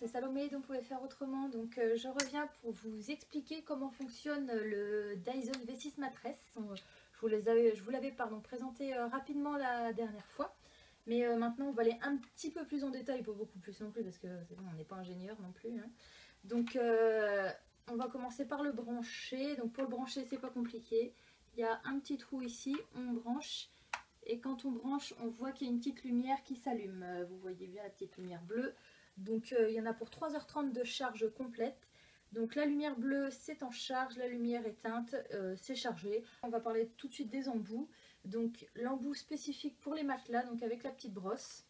c'est Salomé, donc vous pouvez faire autrement. Donc je reviens pour vous expliquer comment fonctionne le Dyson V6 Mattress. Je vous l'avais présenté rapidement la dernière fois. Mais maintenant on va aller un petit peu plus en détail, pas beaucoup plus non plus parce que c'est bon, on n'est pas ingénieur non plus. Hein. Donc on va commencer par le brancher. Donc pour le brancher c'est pas compliqué. Il y a un petit trou ici, on branche. Et quand on branche, on voit qu'il y a une petite lumière qui s'allume. Vous voyez bien la petite lumière bleue. Donc il y en a pour 3h30 de charge complète. Donc la lumière bleue c'est en charge, la lumière éteinte c'est chargé. On va parler tout de suite des embouts. Donc l'embout spécifique pour les matelas, donc avec la petite brosse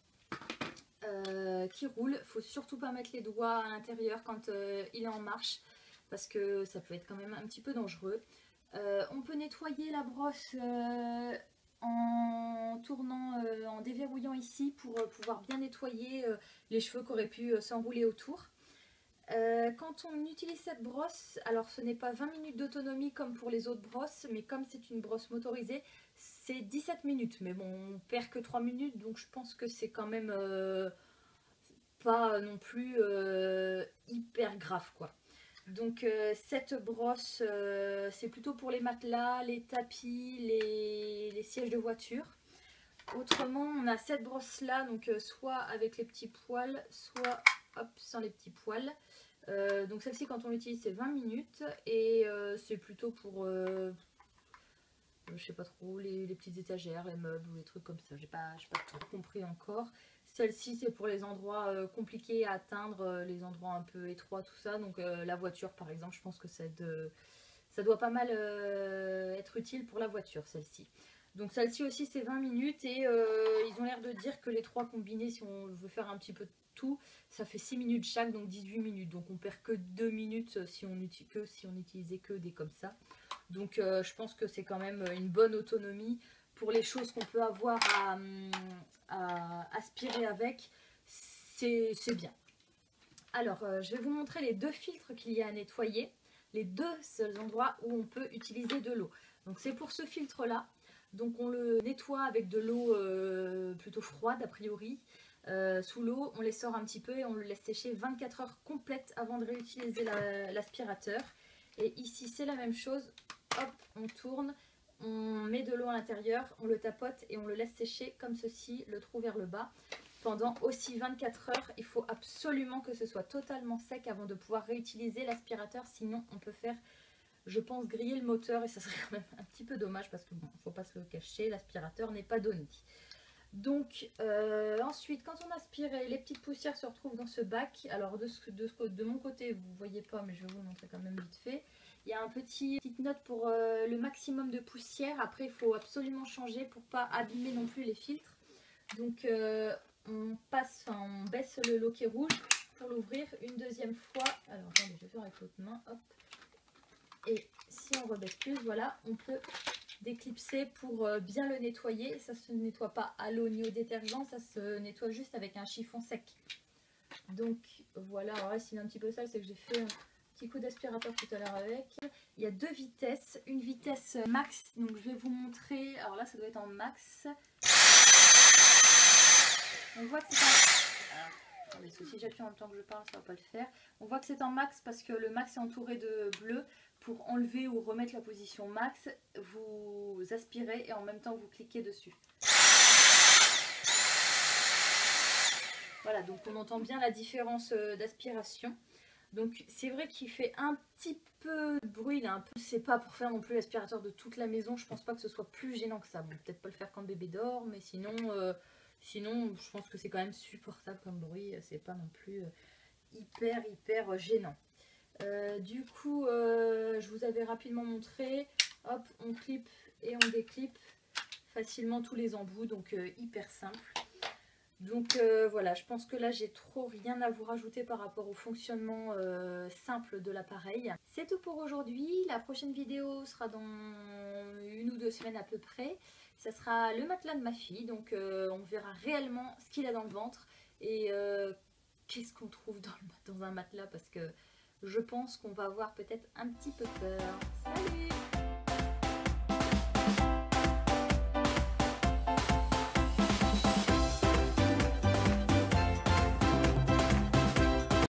qui roule. Il ne faut surtout pas mettre les doigts à l'intérieur quand il est en marche parce que ça peut être quand même un petit peu dangereux. On peut nettoyer la brosse en tournant, en déverrouillant ici pour pouvoir bien nettoyer les cheveux qui auraient pu s'enrouler autour. Quand on utilise cette brosse, alors ce n'est pas 20 minutes d'autonomie comme pour les autres brosses, mais comme c'est une brosse motorisée, c'est 17 minutes. Mais bon, on perd que 3 minutes, donc je pense que c'est quand même pas non plus hyper grave quoi. Donc cette brosse, c'est plutôt pour les matelas, les tapis, les sièges de voiture. Autrement, on a cette brosse là, donc soit avec les petits poils, soit hop, sans les petits poils. Donc celle-ci, quand on l'utilise, c'est 20 minutes et c'est plutôt pour, je sais pas trop, les petites étagères, les meubles ou les trucs comme ça. J'ai pas trop compris encore. Celle-ci, c'est pour les endroits compliqués à atteindre, les endroits un peu étroits, tout ça. Donc la voiture, par exemple, je pense que ça doit pas mal être utile pour la voiture, celle-ci. Donc celle-ci aussi, c'est 20 minutes et ils ont l'air de dire que les trois combinés, si on veut faire un petit peu de tout, ça fait 6 minutes chaque, donc 18 minutes. Donc on perd que 2 minutes si on utilisait que des comme ça. Donc je pense que c'est quand même une bonne autonomie pour les choses qu'on peut avoir à aspirer avec. C'est bien. Alors je vais vous montrer les deux filtres qu'il y a à nettoyer. Les deux seuls endroits où on peut utiliser de l'eau. Donc c'est pour ce filtre là. Donc on le nettoie avec de l'eau plutôt froide a priori. Sous l'eau, on les sort un petit peu et on le laisse sécher 24 heures complètes avant de réutiliser l'aspirateur. Et ici c'est la même chose. Hop, on tourne, on met de l'eau à l'intérieur, on le tapote et on le laisse sécher comme ceci, le trou vers le bas. Pendant aussi 24 heures, il faut absolument que ce soit totalement sec avant de pouvoir réutiliser l'aspirateur. Sinon, on peut faire, je pense, griller le moteur et ça serait quand même un petit peu dommage parce que bon, il ne faut pas se le cacher, l'aspirateur n'est pas donné. Donc ensuite, quand on aspire, les petites poussières se retrouvent dans ce bac. Alors de mon côté, vous ne voyez pas, mais je vais vous le montrer quand même vite fait. Il y a petite note pour le maximum de poussière. Après, il faut absolument changer pour ne pas abîmer non plus les filtres. Donc on baisse le loquet rouge pour l'ouvrir une deuxième fois. Alors attendez, je vais faire avec l'autre main. Hop. Et si on rebaisse plus, voilà, on peut déclipser pour bien le nettoyer. Ça se nettoie pas à l'eau ni au détergent, ça se nettoie juste avec un chiffon sec. Donc voilà, alors là c'est un petit peu sale, c'est que j'ai fait un petit coup d'aspirateur tout à l'heure avec. Il y a deux vitesses, une vitesse max, donc je vais vous montrer, alors là ça doit être en max. On voit que c'est en... Attendez, si j'appuie en même temps que je parle, ça va pas le faire. On voit que c'est en max parce que le max est entouré de bleu. Pour enlever ou remettre la position max, vous aspirez et en même temps vous cliquez dessus. Voilà, donc on entend bien la différence d'aspiration. Donc c'est vrai qu'il fait un petit peu de bruit, il est un peu... C'est pas pour faire non plus l'aspirateur de toute la maison, je pense pas que ce soit plus gênant que ça. Bon, peut-être pas le faire quand le bébé dort, mais sinon je pense que c'est quand même supportable comme bruit, c'est pas non plus hyper gênant. Du coup, je vous avais rapidement montré, hop, on clip et on déclipe facilement tous les embouts, donc hyper simple. Donc voilà, je pense que là j'ai trop rien à vous rajouter par rapport au fonctionnement simple de l'appareil. C'est tout pour aujourd'hui, la prochaine vidéo sera dans 1 ou 2 semaines à peu près. Ça sera le matelas de ma fille, donc on verra réellement ce qu'il a dans le ventre et qu'est-ce qu'on trouve dans un matelas parce que je pense qu'on va avoir peut-être un petit peu peur. Salut!